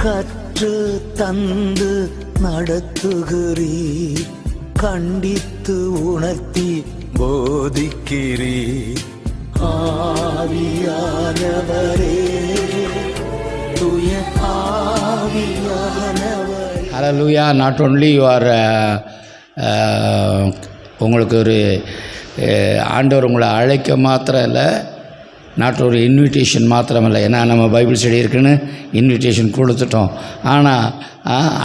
கற்று தந்து நடத்துகிறீர், கண்டித்து உணர்த்தி போதிக்கிறீர். ஆவியானவரே, தூய ஆவியானவரே. ஹல்லேலூயா. நாட் ஒன்லி யூ ஆர் உங்களுக்கு ஒரு ஆண்டவர் உங்களை அழைக்க மாத்திரம் இல்லை, நாட் ஒரு இன்விடேஷன் மாத்திரமில்லை. ஏன்னா நம்ம பைபிள் ஸ்டடி இருக்குன்னு இன்விடேஷன் கொடுத்துட்டோம். ஆனால்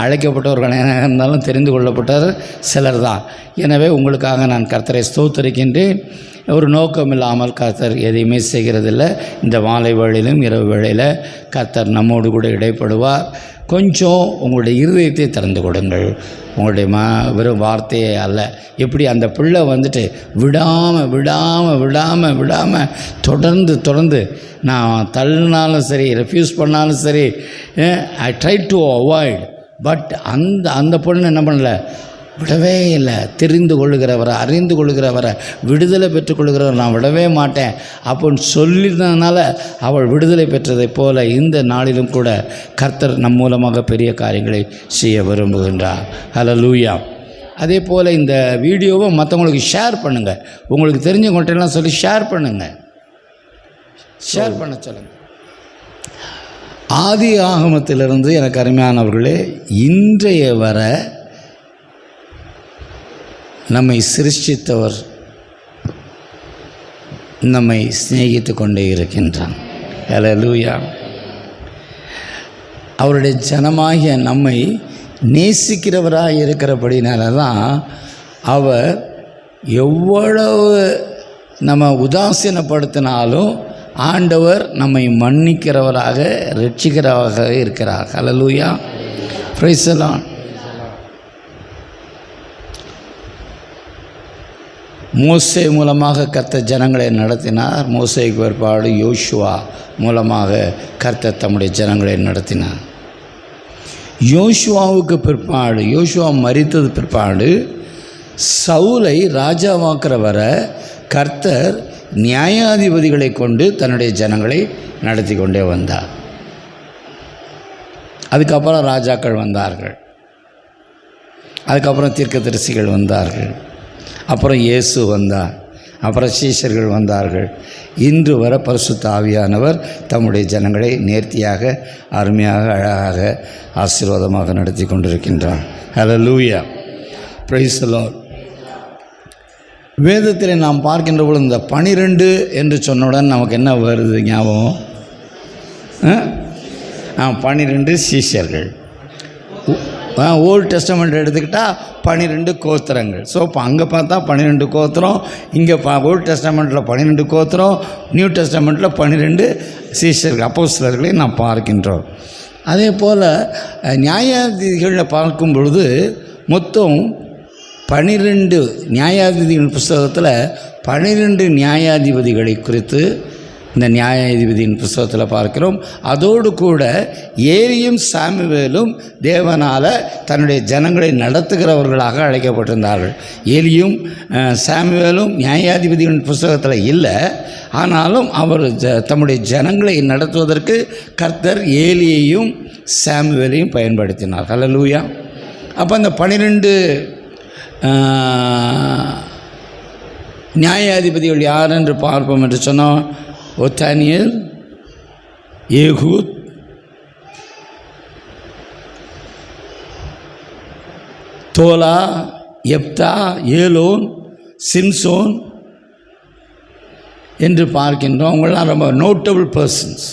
அழைக்கப்பட்டவர்கள் என்ன இருந்தாலும் தெரிந்து கொள்ளப்பட்டவர் சிலர் தான். எனவே உங்களுக்காக நான் கர்த்தரை ஸ்தோத்திரிக்கின்றேன். ஒரு நோக்கம் இல்லாமல் கர்த்தர் எதையுமே செய்கிறதில்லை. இந்த மாலை வேளையிலும் இரவு வேளையில் கர்த்தர் நம்மோடு கூட இடைப்படுவார். கொஞ்சம் உங்களுடைய இருதயத்தை திறந்து கொடுங்கள். உங்களுடைய வெறும் வார்த்தையே அல்ல. எப்படி அந்த பிள்ளை வந்துட்டு விடாமல் தொடர்ந்து நான் தள்ளினாலும் சரி, ரெஃப்யூஸ் பண்ணாலும் சரி, I try to avoid. But அந்த பொண்ணு என்ன பண்ணல, விடவே இல்லை. தெரிந்து கொள்ளுகிறவரை, அறிந்து கொள்ளுகிறவரை, விடுதலை பெற்றுக்கொள்கிறவர் நான் விடவே மாட்டேன் அப்படின்னு சொல்லியிருந்ததுனால அவள் விடுதலை பெற்றதைப் போல இந்த நாளிலும் கூட கர்த்தர் நம் மூலமாக பெரிய காரியங்களை செய்ய விரும்புகின்றார். ஹல்லேலூயா. அதே போல் இந்த வீடியோவை மற்றவங்களுக்கு ஷேர் பண்ணுங்கள். உங்களுக்கு தெரிஞ்சவங்கள்ட்டெல்லாம் சொல்லி ஷேர் பண்ணுங்கள், ஷேர் பண்ண சொல்லுங்கள். ஆதி ஆகமத்திலிருந்து எனக்கு அருமையானவர்களே, இன்றைய வர நம்மை சிருஷ்டித்தவர் நம்மை சிநேகித்து கொண்டே இருக்கின்றான். ஹல்லேலூயா. அவருடைய ஜனமாகிய நம்மை நேசிக்கிறவராக இருக்கிறபடினால தான் அவர் எவ்வளவு நம்ம உதாசீனப்படுத்தினாலும் ஆண்டவர் நம்மை மன்னிக்கிறவராக, ரட்சிக்கிறவராக இருக்கிறார். ஹல்லேலூயா. Praise the Lord. மோசே மூலமாக கர்த்தர் ஜனங்களை நடத்தினார். மோசேக்கு பிற்பாடு யோசுவா மூலமாக கர்த்தர் தம்முடைய ஜனங்களை நடத்தினார். யோசுவாவுக்கு பிற்பாடு, யோசுவா மரித்தது பிற்பாடு சவுலை ராஜாவாக்குற வர கர்த்தர் நியாயாதிபதிகளை கொண்டு தன்னுடைய ஜனங்களை நடத்தி கொண்டே வந்தார். அதுக்கப்புறம் ராஜாக்கள் வந்தார்கள், அதுக்கப்புறம் தீர்க்கதரிசிகள் வந்தார்கள், அப்புறம் இயேசு வந்தார், அப்புறம் சீஷர்கள் வந்தார்கள். இன்று வர பரிசுத்த ஆவியானவர் தம்முடைய ஜனங்களை நேர்த்தியாக, அருமையாக, அழகாக, ஆசீர்வாதமாக நடத்தி கொண்டிருக்கின்றார். ஹல்லேலூயா. Praise the Lord. வேதத்தில் நாம் பார்க்கின்ற பொழுது இந்த 12 என்று சொன்னவுடன் நமக்கு என்ன வருது ஞாபகம்? 12 சீஷர்கள். ஓல்டு டெஸ்டமெண்ட் எடுத்துக்கிட்டால் 12 கோத்திரங்கள். ஸோ இப்போ அங்கே பார்த்தா 12 கோத்திரம், இங்கே ஓல்டு டெஸ்டமெண்ட்டில் 12 கோத்திரம், நியூ டெஸ்டமெண்ட்டில் 12 சீஷர்கள், அப்போஸ்தலர்களை நாம் பார்க்கின்றோம். அதே போல் நியாயாதிபதிகளில் பார்க்கும் பொழுது மொத்தம் 12 நியாயாதிபதிகள் புஸ்தகத்தில் 12 நியாயாதிபதிகளை குறித்து இந்த நியாயாதிபதியின் புஸ்தகத்தில் பார்க்கிறோம். அதோடு கூட ஏலியும் சாமுவேலும் தேவனால் தன்னுடைய ஜனங்களை நடத்துகிறவர்களாக அழைக்கப்பட்டிருந்தார்கள். ஏலியும் சாமுவேலும் நியாயாதிபதியின் புஸ்தகத்தில் இல்லை, ஆனாலும் அவர் தம்முடைய ஜனங்களை நடத்துவதற்கு கர்த்தர் ஏலியையும் சாமுவேலையும் பயன்படுத்தினார். ஹல்லேலூயா. அப்போ அந்த 12 நியாயாதிபதிகள் யார் என்று பார்ப்போம் என்று சொன்னால், ஒத்தானியல், ஏகூத், தோலா, எப்தா, ஏலோன், சிம்சோன் என்று பார்க்கின்றோம். அவங்களாம் ரொம்ப நோட்டபிள் பர்சன்ஸ்.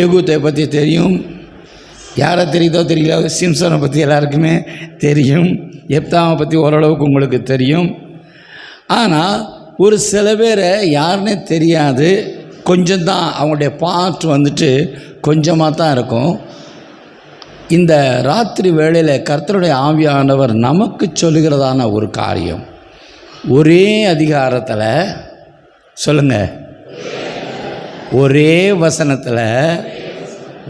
ஏகூத்தை பற்றி தெரியும், யாரை தெரியுதோ தெரியல. சிம்சோனை பற்றி எல்லாருக்குமே தெரியும். எப்தாவை பற்றி ஓரளவுக்கு உங்களுக்கு தெரியும். ஆனால் ஒரு சில பேரை யாருன்னே தெரியாது. கொஞ்சம்தான் அவங்களுடைய பார்ட் வந்துட்டு கொஞ்சமாக தான் இருக்கும். இந்த ராத்திரி வேளையில் கர்த்தருடைய ஆவியானவர் நமக்கு சொல்லுகிறதான ஒரு காரியம், ஒரே அதிகாரத்தில் சொல்லுங்கள், ஒரே வசனத்தில்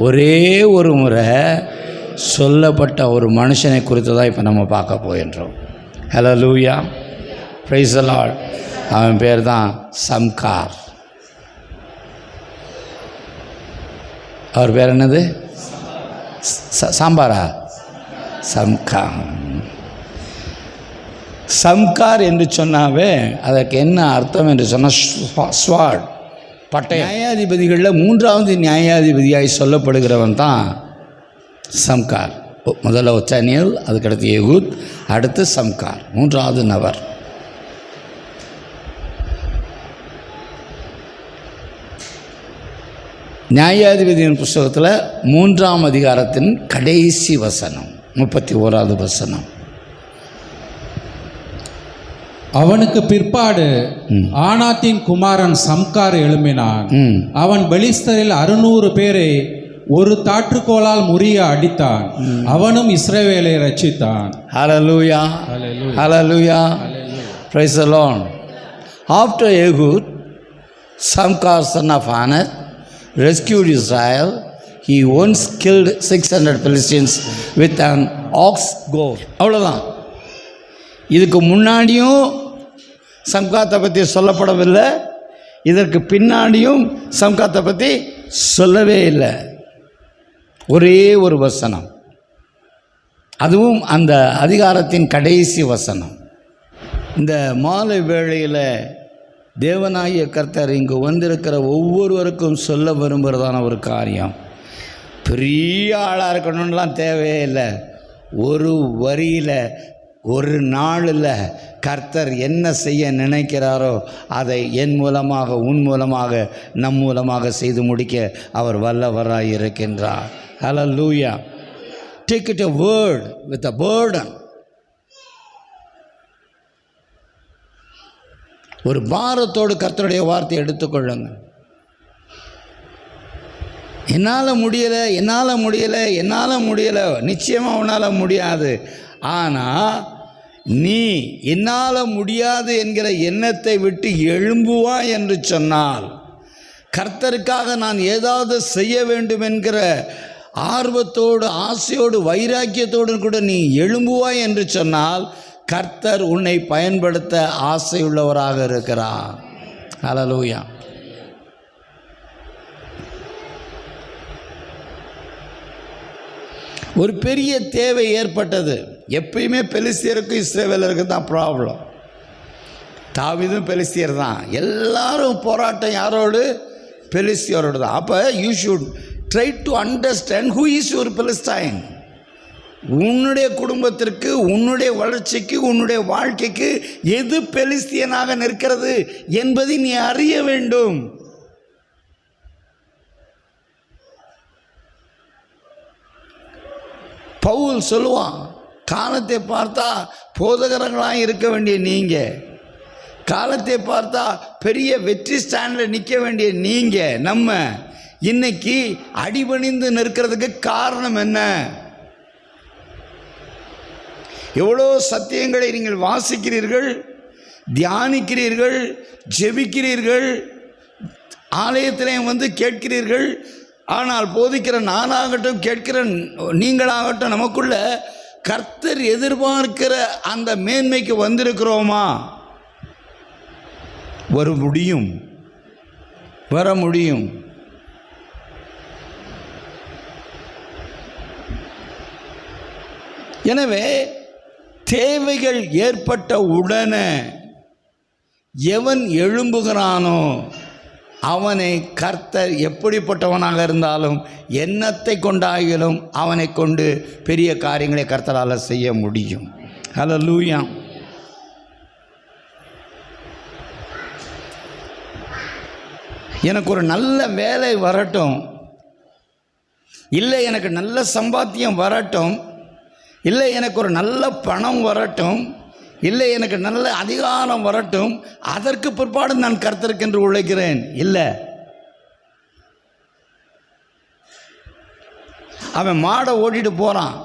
ஒரே ஒரு முறை சொல்லப்பட்ட ஒரு மனுஷனை குறித்து தான் இப்போ நம்ம பார்க்க போகின்றோம். ஹல்லேலூயா. Praise the Lord. அவன் பேர் தான் சம்கார். அவர் பேர் என்னது? சாம்பாரா? சம்கார். சம்கார் என்று சொன்னாவே அதற்கு என்ன அர்த்தம் என்று சொன்னால் ஸ்வாட், பட்டை. நியாயாதிபதிகளில் 3வது நியாயாதிபதியாய் சொல்லப்படுகிறவன் தான் சம்கார். முதல்ல ஒச்சானியல், அதுக்கடுத்து ஏகூத், அடுத்து சம்கார், 3வது நபர். நியாயாதிபதியின் புஸ்தகத்தில் 3ஆம் அதிகாரத்தின் கடைசி வசனம், 31வது வசனம். அவனுக்கு பிற்பாடு ஆனாத்தின் குமாரன் சம்கார் எழும்பினான். அவன் பெலிஸ்தரில் 600 பேரை ஒரு தாற்றுக்கோளால் முறிய அடித்தான். அவனும் இஸ்ரவேலை ரட்சித்தான். Hallelujah, hallelujah, praise the Lord. After Ehud, Samkar son of Anath rescued Israel. He once killed 600 Philistines with an ox goad. அவ்வளோதான். இதுக்கு முன்னாடியும் சம்காத்தை பற்றி சொல்லப்படவில்லை, இதற்கு பின்னாடியும் சம்காத்தை பற்றி சொல்லவே இல்லை. ஒரே ஒரு வசனம், அதுவும் அந்த அதிகாரத்தின் கடைசி வசனம். இந்த மாலை வேளையில் தேவனாகிய கர்த்தர் இங்கு வந்திருக்கிற ஒவ்வொருவருக்கும் சொல்ல விரும்புகிறதான ஒரு காரியம், பெரிய ஆளாக இருக்கணும்லாம் தேவையே இல்லை. ஒரு வரியில், ஒரு நாளில் கர்த்தர் என்ன செய்ய நினைக்கிறாரோ அதை என் மூலமாக, உன் மூலமாக, நம் மூலமாக செய்து முடிக்க அவர் வல்லவராய் இருக்கின்றார். ஹல்லேலூயா. Take it a word with a burden. ஒரு பாரத்தோடு கர்த்தருடைய வார்த்தையை எடுத்துக்கொள்ளுங்க. என்னால் முடியலை, என்னால் முடியலை, என்னால் முடியலை. நிச்சயமாக உன்னால் முடியாது. ஆனால் நீ என்னால் முடியாது என்கிற எண்ணத்தை விட்டு எழும்புவா என்று சொன்னால், கர்த்தருக்காக நான் ஏதாவது செய்ய வேண்டும் என்கிற ஆர்வத்தோடு, ஆசையோடு, வைராக்கியத்தோடு கூட நீ எழும்புவாய் என்று சொன்னால், கர்த்தர் உன்னை பயன்படுத்த ஆசையுள்ளவராக இருக்கிறார். ஹல்லேலூயா. ஒரு பெரிய தேவை ஏற்பட்டது. எப்பயுமே பெலிஸ்தியருக்கும் இஸ்ரவேலருக்கும் தான் ப்ராப்ளம். தாவீதும் பெலிஸ்தியர் தான். எல்லாரும் போராட்டம் யாரோடு? பெலிஸ்தியரோடு தான். அப்போ you should try to understand who is your Philistine. உன்னுடைய குடும்பத்திற்கு, உன்னுடைய வளர்ச்சிக்கு, உன்னுடைய வாழ்க்கைக்கு எது பெலிஸ்தியனாக நிற்கிறது என்பதை நீ அறிய வேண்டும். பவுல் சொல்லுவான், காலத்தை பார்த்தா போதகர்களாக இருக்க வேண்டிய நீங்கள், காலத்தை பார்த்தா பெரிய வெற்றி ஸ்டாண்டில் நிற்க வேண்டிய நீங்கள், நம்ம இன்னைக்கு அடிபணிந்து நிற்கிறதுக்கு காரணம் என்ன? எவ்வளோ சத்தியங்களை நீங்கள் வாசிக்கிறீர்கள், தியானிக்கிறீர்கள், ஜெபிக்கிறீர்கள், ஆலயத்திலையும் வந்து கேட்கிறீர்கள். ஆனால் போதிக்கிற நானாகட்டும், கேட்கிற நீங்களாகட்டும், நமக்குள்ள கர்த்தர் எதிர்பார்க்கிற அந்த மேன்மைக்கு வந்திருக்கிறோமா? வர முடியும். எனவே தேவைகள் ஏற்பட்ட உடனே எவன் எழும்புகிறானோ அவனை கர்த்தர் எப்படிப்பட்டவனாக இருந்தாலும், எண்ணத்தை கொண்டாகிலும் அவனை கொண்டு பெரிய காரியங்களை கர்த்தரால் செய்ய முடியும். ஹல்லேலூயா. எனக்கு ஒரு நல்ல வேலை வரட்டும், இல்லை எனக்கு நல்ல சம்பாத்தியம் வரட்டும், இல்லை எனக்கு ஒரு நல்ல பணம் வரட்டும், இல்லை எனக்கு நல்ல அதிகாரம் வரட்டும், அதற்கு பிற்பாடு நான் கர்த்தருக்கென்று உழைக்கிறேன். இல்லை, அவன் மாடை ஓட்டிட்டு போகிறான்,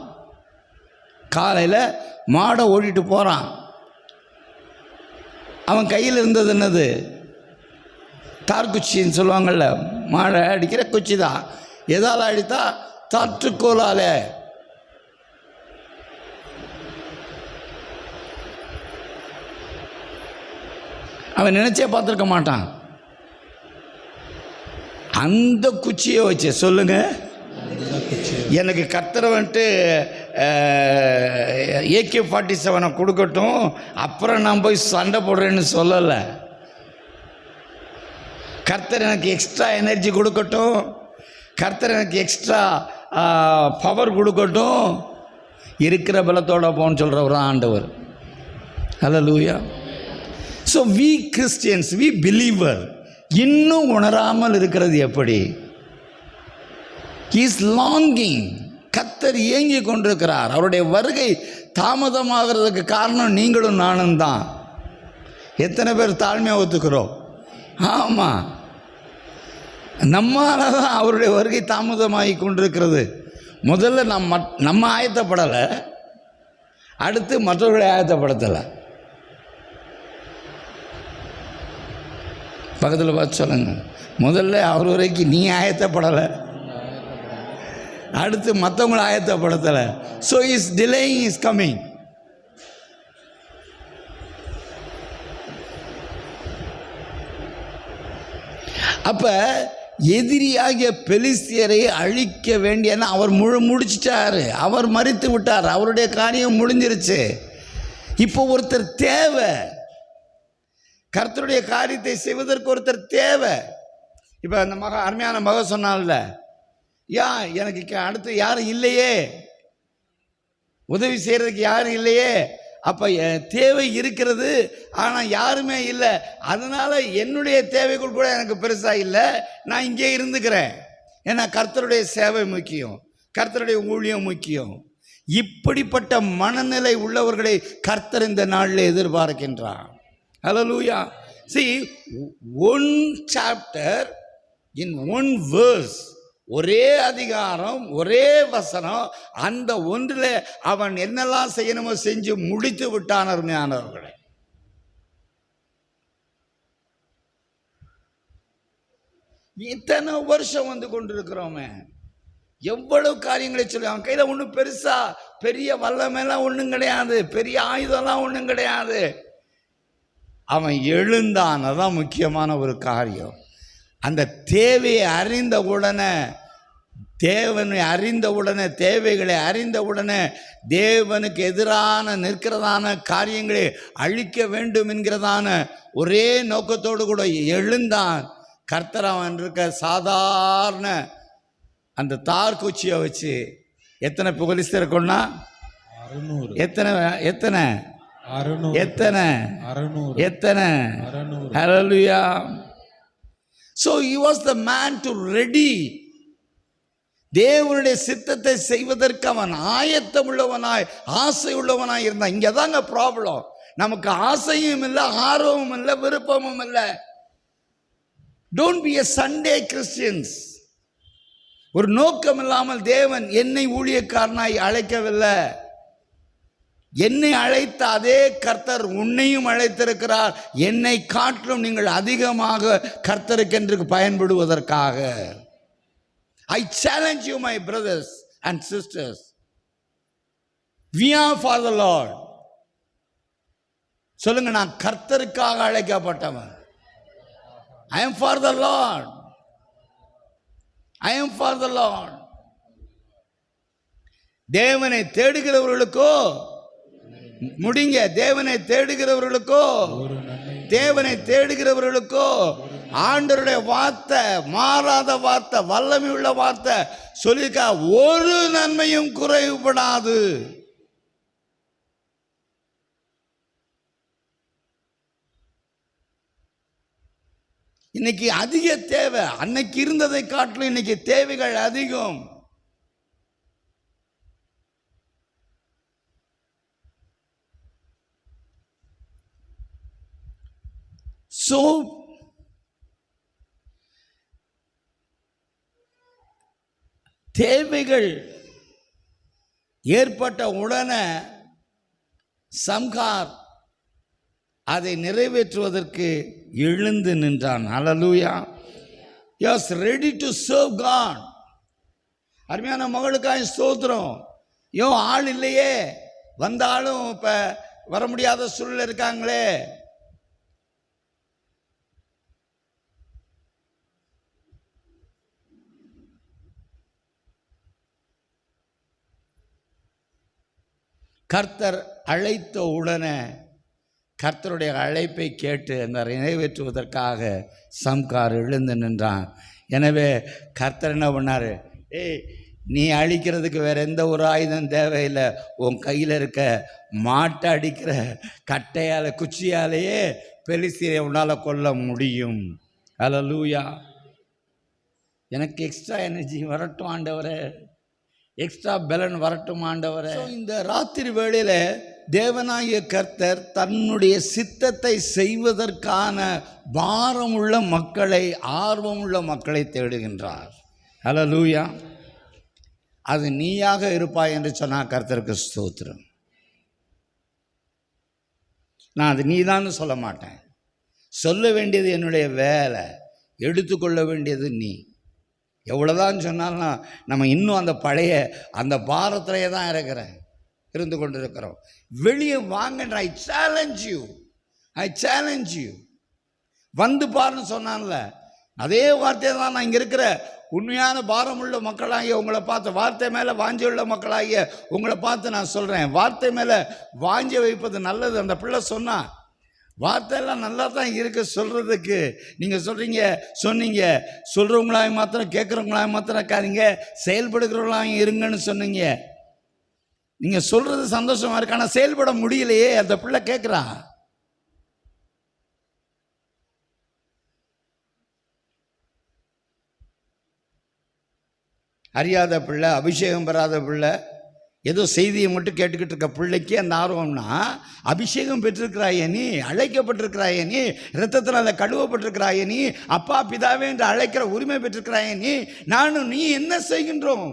காலையில் மாடை ஓட்டிட்டு போகிறான். அவன் கையில் இருந்தது என்னது? தார்குச்சின்னு சொல்லுவாங்கள்ல, மாடை அடிக்கிற குச்சி தான். எதால் அடித்தா? தாற்றுக்கோலால். அவன் நினைச்சே பார்த்துருக்க மாட்டான். அந்த குச்சியை வச்சு சொல்லுங்க, எனக்கு கர்த்தரை வந்துட்டு AK-47 கொடுக்கட்டும், அப்புறம் நான் போய் சண்டை போடுறேன்னு சொல்லலை. கர்த்தர் எனக்கு எக்ஸ்ட்ரா எனர்ஜி கொடுக்கட்டும், கர்த்தர் எனக்கு எக்ஸ்ட்ரா பவர் கொடுக்கட்டும், இருக்கிற பலத்தோட போன்னு சொல்கிறவர் ஆண்டவர். Hallelujah. So we Christians, we believer இன்னும் உணராமல் இருக்கிறது எப்படி? Is longing. கர்த்தர் ஏங்கி கொண்டிருக்கிறார். அவருடைய வருகை தாமதமாகிறதுக்கு காரணம் நீங்களும் நானும் தான். எத்தனை பேர் தாழ்மையாக ஒத்துக்கிறோம்? ஆமாம், நம்மால தான் அவருடைய வருகை தாமதமாகி கொண்டிருக்கிறது. முதல்ல நம்ம ஆயத்தப்படலை, அடுத்து மற்றவர்களை ஆயத்தப்படுத்தலை. பக்கத்தில் பார்த்து சொல்லுங்க, முதல்ல அவர் வரைக்கும் நீ ஆயத்தப்படலை, அடுத்து மற்றவங்களை ஆயத்தப்படுத்தலை. So is delaying is coming. அப்போ எதிரியாகிய பெலிஸ்தியரை அழிக்க வேண்டியன்னா அவர் முடிச்சிட்டாரு, அவர் மரித்து விட்டார், அவருடைய காரியம் முடிஞ்சிருச்சு. இப்போ ஒருத்தர் தேவை, கர்த்தருடைய காரியத்தை செய்வதற்கு ஒருத்தர் தேவை. இப்போ அந்த அருமையான மகன் சொன்னான்ல, எனக்கு அடுத்து யாரும் இல்லையே, உதவி செய்கிறதுக்கு யாரும் இல்லையே. அப்போ தேவை இருக்கிறது, ஆனால் யாருமே இல்லை. அதனால் என்னுடைய தேவைகள் கூட எனக்கு பெருசாக இல்லை, நான் இங்கே இருந்துக்கிறேன். ஏன்னா கர்த்தருடைய சேவை முக்கியம், கர்த்தருடைய ஊழியம் முக்கியம். இப்படிப்பட்ட மனநிலை உள்ளவர்களை கர்த்தர் இந்த நாளில் எதிர்பார்க்கின்றார். ஹல்லேலூயா. See, one chapter in one verse, ஒரே அதிகாரம், ஒரே வசனம், அந்த ஒன்றில் அவன் என்னெல்லாம் செய்யணுமோ செஞ்சு முடித்து விட்டான். அருமையானவர்களே, இத்தனை வருஷம் வந்து கொண்டிருக்கிறோமே, எவ்வளவு காரியங்களை சொல்லி, அவன் கையில் ஒன்றும் பெருசா பெரிய வல்லமைலாம் ஒன்றும் கிடையாது, பெரிய ஆயுதம்லாம் ஒன்றும் கிடையாது. அவன் எழுந்தான், அதான் முக்கியமான ஒரு காரியம். அந்த தேவையை அறிந்த உடனே, தேவனை அறிந்த உடனே, தேவைகளை அறிந்த உடனே, தேவனுக்கு எதிரான நிற்கிறதான காரியங்களை அழிக்க வேண்டும் என்கிறதான ஒரே நோக்கத்தோடு கூட எழுந்தான். கர்த்தர் அவன் இருக்க சாதாரண அந்த தார்குச்சியை வச்சு எத்தனை புகலிஸ்தர் கொண்டா? 600. எத்தனை எத்தனை 600. எத்தனை 600. எத்தனை 600. ஹல்லேலூயா. So he was the man to ready. தேவனுடைய சித்தத்தை செய்வதற்கு அவன் ஆயத்தம் உள்ளவனாய், ஆசை உள்ளவனாய் இருந்தான். இங்கே தாங்க ப்ராப்ளம். நமக்கு ஆசையும் இல்லை, ஆர்வமும் இல்லை, விருப்பமும் இல்லை. Don't be a Sunday Christians. ஒரு நோக்கம் இல்லாமல் தேவன் என்னை ஊழியக்காரனாய் அழைக்கவில்லை. என்னை அழைத்த அதே கர்த்தர் உன்னையும் அழைத்திருக்கிறார். என்னை காட்டிலும் நீங்கள் அதிகமாக கர்த்தருக்கென்று பயன்படுவதற்காக. I challenge you, my brothers and sisters. We are for the Lord. சொல்லுங்க, நான் கர்த்தருக்காக அழைக்கப்பட்டவன். I am for the Lord. I am for the Lord. தேவனை தேடுகிறவர்களுக்கோ முடிங்க, தேவனை தேடுகிறவர்களுக்கோ, தேவனை தேடுகிறவர்களுக்கோ ஆண்டவருடைய வார்த்தை, மாறாத வார்த்தை, வல்லமை உள்ள வார்த்தை சொல்லியிருக்கா, ஒரு நன்மையும் குறைவுபடாது. இன்னைக்கு அதிக தேவை, அன்னைக்கு இருந்ததை காட்டிலும் இன்னைக்கு தேவைகள் அதிகம். So தேவைகள் ஏற்பட்ட உடனே சம்கார் அதை நிறைவேற்றுவதற்கு எழுந்து நின்றான். ஹல்லேலூயா. He was ready to serve God. அருமையான மகளுக்காக ஸ்தோத்திரம். ஆள் இல்லையே, வந்தாலும் இப்போ வர முடியாத சூழ்நிலை இருக்காங்களே. கர்த்தர் அழைத்த உடனே கர்த்தருடைய அழைப்பை கேட்டு அந்த நிறைவேற்றுவதற்காக சம்கார் எழுந்து நின்றான். எனவே கர்த்தர் என்ன பண்ணார்? நீ அழிக்கிறதுக்கு வேறு எந்த ஒரு ஆயுதம் தேவையில்லை, உன் கையில் இருக்க மாட்டை அடிக்கிற கட்டையால் குச்சியாலேயே பெலிஸ்தியரை உன்னால் கொல்ல முடியும். ஹல்லேலூயா. எனக்கு எக்ஸ்ட்ரா எனர்ஜி வரட்டும் ஆண்டவரே, எக்ஸ்ட்ரா பலன் வரட்டும் ஆண்டவரே. இந்த ராத்திரி வேளையில் தேவனாகிய கர்த்தர் தன்னுடைய சித்தத்தை செய்வதற்கான பாரமுள்ள மக்களை, ஆர்வமுள்ள மக்களை தேடுகின்றார். ஹல்லேலூயா. அது நீயாக இருப்பாய் என்று சொன்னால் கர்த்தருக்கு ஸ்தோத்திரம். நான் அது நீதான்னு சொல்ல மாட்டேன். சொல்ல வேண்டியது என்னுடைய வேலை, எடுத்துக்கொள்ள வேண்டியது நீ. எவ்வளோதான் சொன்னாலும் நம்ம இன்னும் அந்த பழைய அந்த பாரத்திலேயே தான் இருந்து கொண்டு இருக்கிறோம். வெளியே வாங்கன்ற ஐ சேலஞ்ச் யூ வந்து பாருன்னு சொன்னான்ல, அதே வார்த்தையை தான் நான் இங்கே இருக்கிற உண்மையான பாரமுள்ள மக்களாகிய உங்களை பார்த்து, வார்த்தை மேலே வாஞ்சி உள்ள மக்களாகிய உங்களை பார்த்து நான் சொல்கிறேன். வார்த்தை மேலே வாஞ்சி வைப்பது நல்லது. அந்த பிள்ளை சொன்னா வார்த்தையெல்லாம் நல்லா தான் இருக்கு சொல்கிறதுக்கு. நீங்கள் சொன்னீங்க சொல்கிறவங்களாக மாத்திரம் கேட்குறவங்களாக மாத்திரம் இருக்காதீங்க, செயல்படுகிறவங்களாக இருங்கன்னு சொன்னீங்க. நீங்கள் சொல்கிறது சந்தோஷமாக இருக்கு, ஆனால் செயல்பட முடியலையே. அந்த பிள்ளை கேட்குறா. அறியாத பிள்ளை, அபிஷேகம் பெறாத பிள்ளை, ஏதோ செய்தியை மட்டும் கேட்டுக்கிட்டு இருக்க பிள்ளைக்கு அந்த ஆர்வம்னா, அபிஷேகம் பெற்றிருக்கிறாயே நீ, அழைக்கப்பட்டிருக்கிறாயே நீ, இரத்தத்தில் அதை கழுவப்பட்டிருக்கிறாயே நீ, அப்பா பிதாவே என்று அழைக்கிற உரிமை பெற்றிருக்கிறாயே நீ, நானும் நீ என்ன செய்கின்றோம்?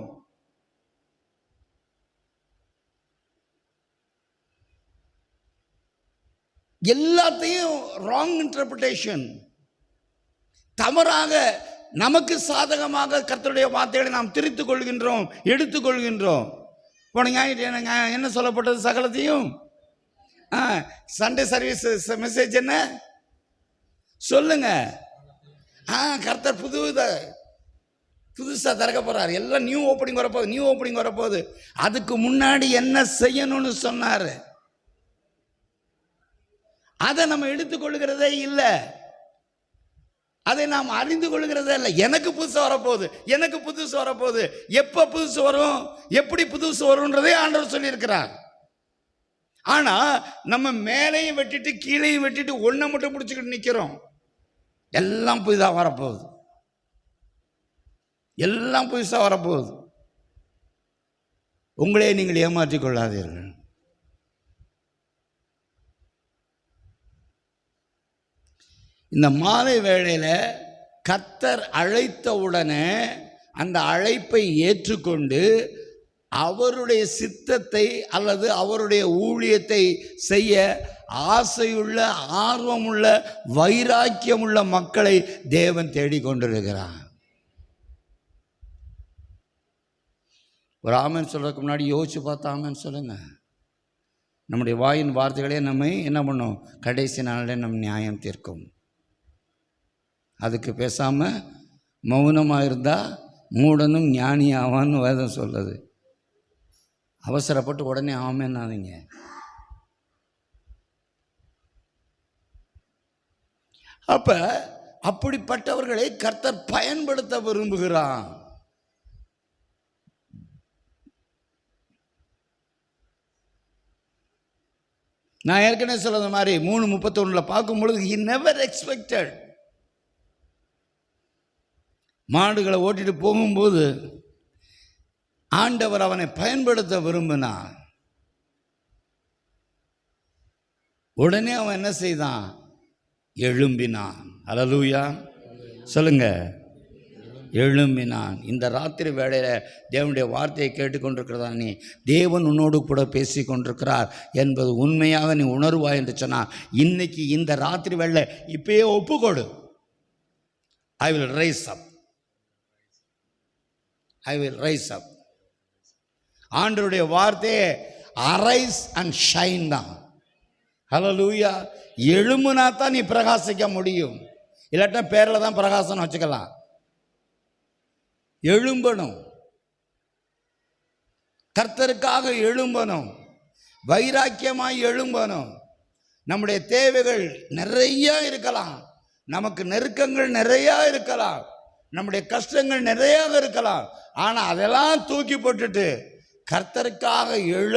எல்லாத்தையும் ராங் இன்டர்பிரிட்டேஷன், தவறாக நமக்கு சாதகமாக கர்த்தருடைய வார்த்தைகளை நாம் திரித்துக் கொள்கின்றோம், எடுத்துக்கொள்கின்றோம். போன ஞாயிற்று என்ன சொல்லப்பட்டது? சகலத்தையும் சண்டே சர்வீஸ் மெசேஜ் என்ன சொல்லுங்க. கர்த்தர் புதுசாக திறக்க போறார். எல்லாம் நியூ ஓப்பனிங் வரப்போகுது. அதுக்கு முன்னாடி என்ன செய்யணும்னு சொன்னார். அதை நம்ம எடுத்துக்கொள்கிறதே இல்லை, அதை நாம் அறிந்து கொள்கிறதே இல்லை. எனக்கு புதுசு வரப்போகுது. எப்போ புதுசு வரும், எப்படி புதுசு வரும்ன்றதே ஆண்டவர் சொல்லியிருக்கிறார். ஆனால் நம்ம மேலையும் வெட்டிட்டு கீழையும் வெட்டிட்டு ஒன்றை மட்டும் பிடிச்சிக்கிட்டு நிற்கிறோம். எல்லாம் புதுசாக வரப்போகுது. உங்களே நீங்கள் ஏமாற்றிக் கொள்ளாதீர்கள். இந்த மாலை வேளையில் கர்த்தர் அழைத்த உடனே அந்த அழைப்பை ஏற்றுக்கொண்டு அவருடைய சித்தத்தை அல்லது அவருடைய ஊழியத்தை செய்ய ஆசையுள்ள, ஆர்வமுள்ள, வைராக்கியமுள்ள மக்களை தேவன் தேடிக்கொண்டிருக்கிறார். ஒரு ஆமென் சொல்றதுக்கு முன்னாடி யோசிச்சு பார்த்து ஆமென் சொல்லுங்க. நம்முடைய வாயின் வார்த்தைகளே நம்மை என்ன பண்ணும்? கடைசி நாளில் நம் நியாயம் தீர்க்கும். அதுக்கு பேசாமல் மௌனமாக இருந்தால் மூடனும் ஞானி ஆவான்னு வேதம் சொல்லுது. அவசரப்பட்டு உடனே ஆமேன்னாதீங்க. அப்போ அப்படிப்பட்டவர்களை கர்த்தர் பயன்படுத்த விரும்புகிறான். நான் ஏற்கனவே சொல்லுற மாதிரி 3:31 பார்க்கும் பொழுது he never expected. மாடுகளை ஓட்டிட்டு போகும்போது ஆண்டவர் அவனை பயன்படுத்த விரும்பினார். உடனே அவன் என்ன செய்தான்? எழும்பினான். அல்லேலூயா சொல்லுங்க, எழும்பினான். இந்த ராத்திரி வேளையில் தேவனுடைய வார்த்தையை கேட்டுக்கொண்டிருக்கிறதா நீ, தேவன் உன்னோடு கூட பேசி கொண்டிருக்கிறார் என்பது உண்மையாக நீ உணர்வாய் என்று சொன்னால், இன்னைக்கு இந்த ராத்திரி வேளை இப்பயே ஒப்புக்கொடு. I will rise up. ஆண்டவருடைய வார்த்தையே அரைஸ் அண்ட் ஷைன் தான். ஹல்லேலூயா. எழும்புனா தான் நீ பிரகாசிக்க முடியும். இல்லாட்டா பேரில் தான் பிரகாசம் வச்சுக்கலாம். எழும்பணும், கர்த்தருக்காக எழும்பணும். வைராக்கியமாய் எழும்பணும். நம்முடைய தேவைகள் நிறைய இருக்கலாம், நமக்கு நெருக்கங்கள் நிறையா இருக்கலாம், நம்முடைய கஷ்டங்கள் நிறையா இருக்கலாம். ஆனால் அதெல்லாம் தூக்கி போட்டுட்டு கர்த்தருக்காக எழ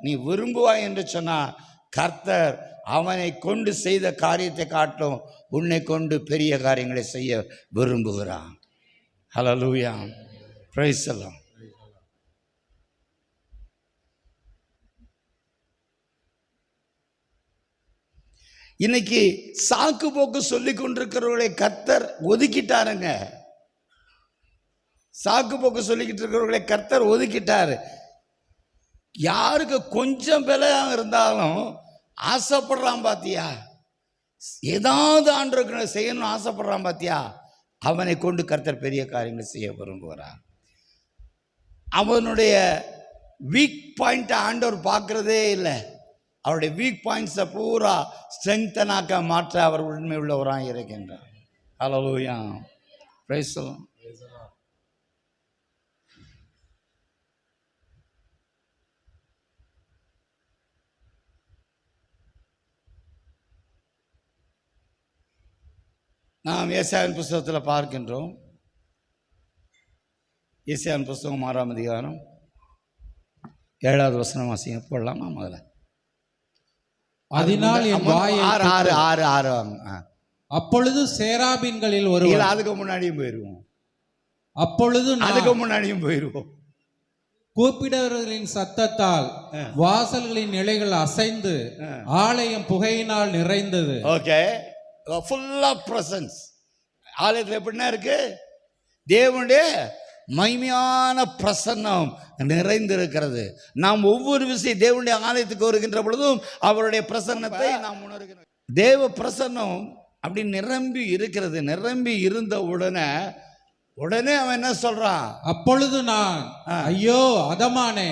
நீ விரும்புவாய் என்று சொன்னால், கர்த்தர் அவனை கொண்டு செய்த காரியத்தை காட்டும் உன்னை கொண்டு பெரிய காரியங்களை செய்ய விரும்புகிறான். ஹல்லேலூயா, பிரைஸ் தி லார்ட். இன்னைக்கு சாக்கு போக்கு சொல்லி கொண்டிருக்கிறவர்களை கர்த்தர் ஒதுக்கிட்டாருங்க. சாக்கு போக்கு சொல்லிக்கிட்டு இருக்கிறவர்களை கர்த்தர் ஒதுக்கிட்டாரு. யாருக்கு கொஞ்சம் விலையாக இருந்தாலும் ஆசைப்படுறான் பாத்தியா, ஏதாவது ஆண்டவருக்கு செய்யணும்னு ஆசைப்படுறான் பாத்தியா, அவனை கொண்டு கர்த்தர் பெரிய காரியங்களை செய்ய விரும்புகிறார். அவனுடைய வீக் பாயிண்ட்டை ஆண்டவர் பார்க்குறதே இல்லை. அவருடைய வீக் பாயிண்ட்ஸை பூரா ஸ்ட்ரெங்தனாக்க மாற்ற அவர் உண்மை உள்ளவராக இருக்கின்றார். ஹல்லேலூயா, பிரைஸ் தி லார்ட். நாம் ஏசாயாவின் புஸ்தகத்தில் பார்க்கின்றோம். ஏசாயாவின் புஸ்தகம் 6ஆம் அதிகாரம் 7வது வசனம் வாசிங்க. போடலாமா முதல்ல? அதனால் என் வாயை அப்பொழுது சேராபீன்களில் ஒருவன், அதுக்கு முன்னாடியும் போயிடுவோம், அப்பொழுது அதுக்கு முன்னாடியும் போயிடுவோம். கூப்பிடுவர்களின் சத்தத்தால் வாசல்களின் நிலைகள் அசைந்து ஆலயம் புகையினால் நிறைந்தது. Okay, full of presence. ஆலயத்தில் எப்படின்னா இருக்கு? தேவனுடைய மகிமையான பிரசன்னம் நிறைந்திருக்கிறது. நாம் ஒவ்வொரு விஷயம் தேவனுடைய ஆலயத்துக்கு வருகின்ற பொழுதும் அவருடைய பிரசன்னத்தை நாம் உணர்கிறோம். தேவ பிரசன்னம் அப்படி நிரம்பி இருக்கிறது. நிரம்பி இருந்த உடனே அவன் என்ன சொல்றான்? அப்பொழுது நான், ஐயோ அதமானே,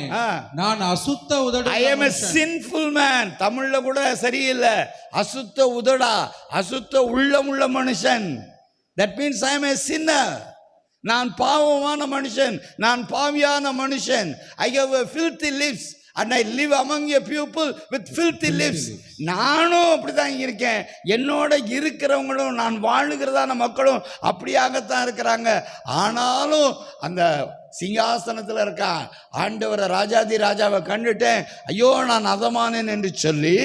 நான் அசுத்த உதடு, I am a sinful man. தமிழ்ல கூட சரியில்லை. அசுத்த உதடா, அசுத்த உள்ளமுள்ள மனுஷன். That means I am a sinner. நான் பாவமான மனுஷன், நான் பாவியான மனுஷன். I have a filthy lips and I live among a people with filthy lips. நானும் அப்படிதான் இருக்கேன், என்னோட இருக்கிறவங்களும் நான் வாழுகிறதான மக்களும் அப்படியாகத்தான் இருக்கிறாங்க. ஆனாலும் அந்த சிங்காசனத்தில் இருக்கான் ஆண்டவரை, ராஜாதி ராஜாவை கண்டுட்டேன், ஐயோ நான் அதமானேன் என்று சொல்லி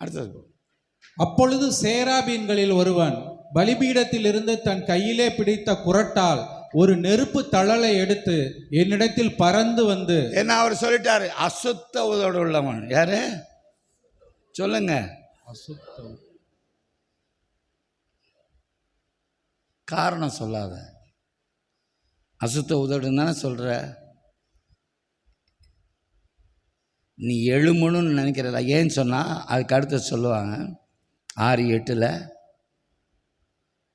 அடுத்தது. அப்பொழுது சேராபீன்களில் ஒருவன் பலிபீடத்தில் இருந்து தன் கையிலே பிடித்த குறட்டால் ஒரு நெருப்பு தழலை எடுத்து என்னிடத்தில் பறந்து வந்து, என்ன அவர் சொல்லிட்டாரு? அசுத்த உதடு உள்ளவன். யாரு சொல்லுங்க? காரணம் சொல்லாத, அசுத்த உதடுன்னு தானே சொல்ற. நீ எழுமணும்னு நினைக்கிறதா? ஏன்னு சொன்னா அதுக்கு அடுத்து சொல்லுவாங்க 6:8.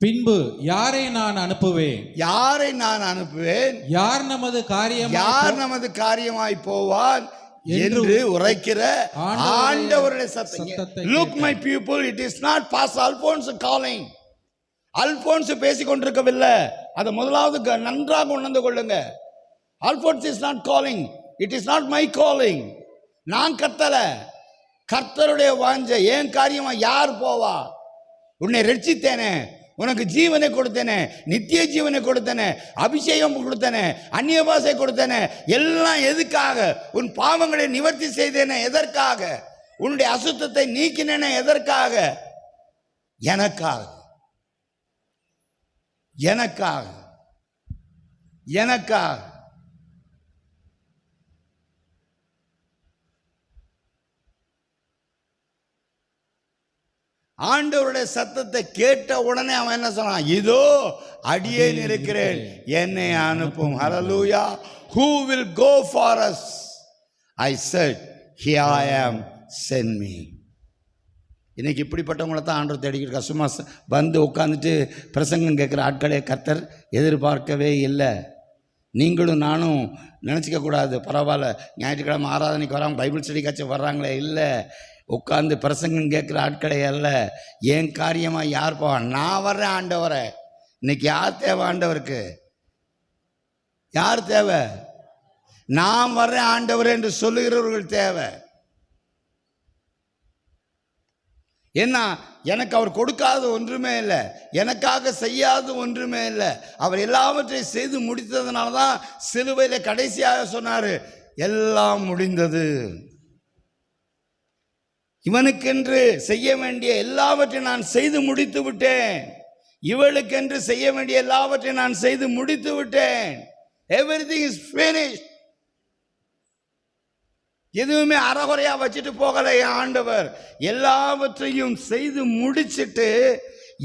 பின்பு யாரை நான் அனுப்புவேன், யாரை நான் அனுப்புவேன், யார் நமது காரியமாய் போவான் என்று உரைக்கிற ஆண்டவருடைய சத்தத்தை. Look my people, it is not Pastor Alphonse calling. Alphons பேசிக் கொண்டிருக்கவில்லை. அதை முதலாவது நன்றாக உணர்ந்து கொள்ளுங்க. Alphonse is not calling, it is not my calling. நான் கத்தல, கர்த்தருடைய வாஞ்சை. ஏன் காரியமா யார் போவா? உன்னை ரட்சித்தேனே, உனக்கு ஜீவனை கொடுத்தேனே, நித்திய ஜீவனை கொடுத்தேனே, அபிஷேகம் கொடுத்தேனே, அந்நிய பாஷை கொடுத்தேனே. எல்லாம் எதுக்காக? உன் பாவங்களை நிவர்த்தி செய்தேனே, எதற்காக? உன்னுடைய அசுத்தத்தை நீக்கினேனே, எதற்காக? எனக்காக, எனக்காக, எனக்காக. ஆண்டவருடைய சத்தத்தை கேட்ட உடனே அவன் என்ன சொன்னான்? இதோ அடியேன் இருக்கிறேன், என்னை அனுப்பும். ஹல்லேலூயா. Who will go for us? I said, here I am, send me. இன்னைக்கு இப்படிப்பட்டவங்களை தான் ஆண்டவர் தேடிக்கிட்டு. சும்மா வந்து உட்காந்துட்டு பிரசங்கம் கேட்குற ஆட்களே கர்த்தர் எதிர்பார்க்கவே இல்லை. நீங்களும் நானும் நினச்சிக்க கூடாது, பரவாயில்ல ஞாயிற்றுக்கிழமை ஆராதனைக்கு வராங்க, பைபிள் ஸ்டடி காட்சி வர்றாங்களே. இல்லை, உட்காந்து பிரசங்கம் கேட்குற ஆட்களே அல்ல. என் காரியமாக யார் போவான்? நான் வர்றேன் ஆண்டவரை. இன்னைக்கு யார் தேவை ஆண்டவருக்கு? யார் தேவை? நான் வர்றேன் ஆண்டவர் என்று சொல்லுகிறவர்கள் தேவை. என்ன, எனக்கு அவர் கொடுக்காத ஒன்றுமே இல்லை, எனக்காக செய்யாத ஒன்றுமே இல்லை. அவர் எல்லாவற்றையும் செய்து முடித்ததுனால தான் சிலுவையில் கடைசியாக சொன்னார், எல்லாம் முடிந்தது. இவனுக்கென்று செய்ய வேண்டிய எல்லாவற்றையும் நான் செய்து முடித்து விட்டேன், இவளுக்கென்று செய்ய வேண்டிய எல்லாவற்றையும் நான் செய்து முடித்து விட்டேன். Everything is finished. எதுவுமே அறகுறையா வச்சுட்டு போகல என் ஆண்டவர், எல்லாவற்றையும் செய்து முடிச்சிட்டு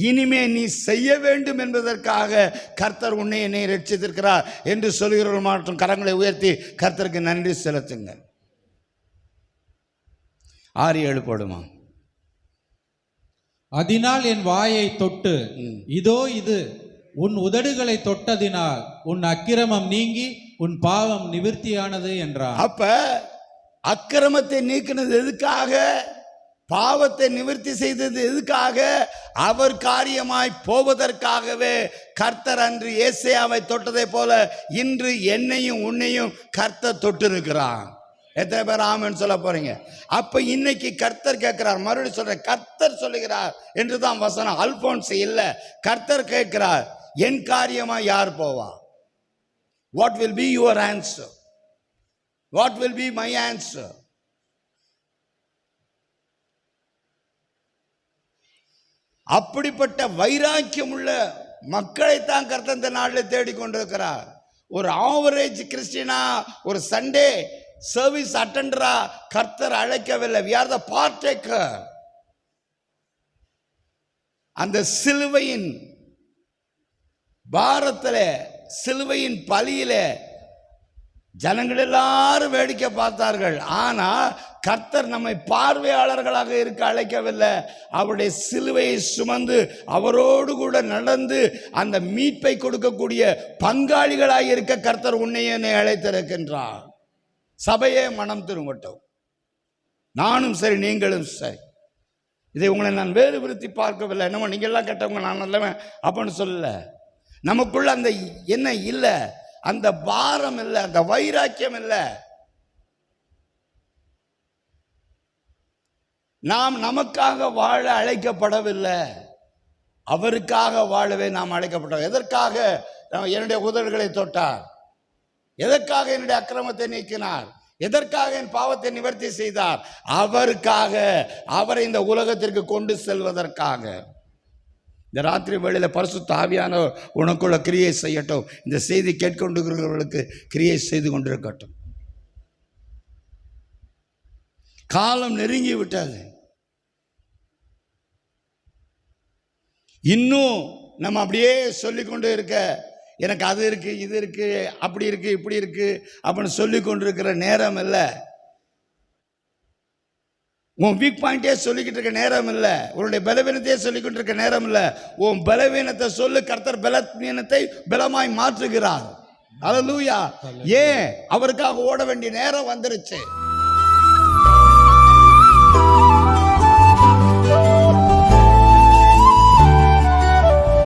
இனிமே நீ செய்ய வேண்டும் என்பதற்காக கர்த்தர் உன்னை என்னை ரட்சித்திருக்கிறார் என்று சொல்கிறவர்கள் மாற்றும் கரங்களை உயர்த்தி கர்த்தருக்கு நன்றி செலுத்துங்க. 6-7 போடுமா. அதனால் என் வாயை தொட்டு, இதோ இது உன் உதடுகளை தொட்டதினால் உன் அக்கிரமம் நீங்கி உன் பாவம் நிவிர்த்தியானது என்றார். அப்ப அக்கிரமத்தை நீக்கினது எதுக்காக, பாவத்தை நிவர்த்தி செய்தது எதுக்காக, அவர் காரியமாய் போவதற்காகவே கர்த்தர் அன்று ஏசாயாவை தொட்டதை போல இன்று என்னையும் உன்னையும் கர்த்தர் தொட்டிருக்கிறார். எத்தனை பேர் ஆமென் சொல்ல போறீங்க? அப்ப இன்னைக்கு கர்த்தர் கேட்கிறார், மறுபடியும் சொல்ற, கர்த்தர் சொல்லுகிறார் என்று தான் வசனம், அல்போன்ஸ் இல்ல. கர்த்தர் கேட்கிறார், என் காரியமா யார் போவா? What will be your answer? What will be my answer? அப்படிப்பட்ட வைராக்கியம் உள்ள மக்களைத்தான் கர்த்தர் இந்த நாளில் தேடிக்கொண்டிருக்கிறார். ஒரு ஆவரேஜ் கிறிஸ்டியனா, ஒரு சண்டே சர்வீஸ் அட்டெண்டரா கர்த்தர் அழைக்கவில்லை. we are the partaker. அந்த சிலுவையின் பாரத்திலே, சிலுவையின் பலியிலே ஜனங்கள் எல்லாரும் வேடிக்கை பார்த்தார்கள். ஆனால் கர்த்தர் நம்மை பார்வையாளர்களாக இருக்க அழைக்கவில்லை. அவருடைய சிலுவையை சுமந்து அவரோடு கூட நடந்து அந்த மீட்பை கொடுக்கக்கூடிய பங்காளிகளாக இருக்க கர்த்தர் உன்னையே என்னை அழைத்திருக்கின்றார். சபையே மனம் திரும்பட்டும், நானும் சரி நீங்களும் சரி. இதை உங்களை நான் வேறு விருத்தி பார்க்கவில்லை, என்னமோ நீங்கள்லாம் கேட்டவங்க நான் நல்லவன் அப்படின்னு சொல்லல. நமக்குள்ள அந்த என்ன இல்லை, அந்த பாரம் இல்லை, அந்த வைராக்கியம் இல்லை. நாம் நமக்காக வாழ அழைக்கப்படவில்லை, அவருக்காக வாழவே நாம் அழைக்கப்பட்டோம். எதற்காக என்னுடைய உதடுகளை தொட்டார்? எதற்காக என்னுடைய அக்கிரமத்தை நீக்கினார்? எதற்காக என் பாவத்தை நிவர்த்தி செய்தார்? அவருக்காக, அவரை இந்த உலகத்திற்கு கொண்டு செல்வதற்காக. இந்த ராத்திரி வேளையில் பரிசுத்த ஆவியானவர் உனக்குள்ள கிரியை செய்யட்டும். இந்த செய்தி கேட்கொண்டிருக்கிறவர்களுக்கு கிரியை செய்து கொண்டிருக்கட்டும். காலம் நெருங்கி விட்டது. இன்னும் நம்ம அப்படியே சொல்லிக்கொண்டு இருக்க, எனக்கு அது இருக்கு, இது இருக்கு, அப்படி இருக்கு, இப்படி இருக்கு அப்படின்னு சொல்லி கொண்டிருக்கிற நேரம் இல்லை. உன் வீக் பாயிண்டே சொல்லிக்கிட்டு இருக்க நேரம் இல்லை. உன்னுடைய பலவீனத்தையே சொல்லிக்கிட்டு இருக்க நேரம் இல்லை. உன் பலவீனத்தை சொல்லு, கர்த்தர் பலவீனத்தை பலமாய் மாற்றுகிறார். அல்லேலூயா. ஏன்? அவருக்காக ஓட வேண்டிய நேரம் வந்துருச்சு.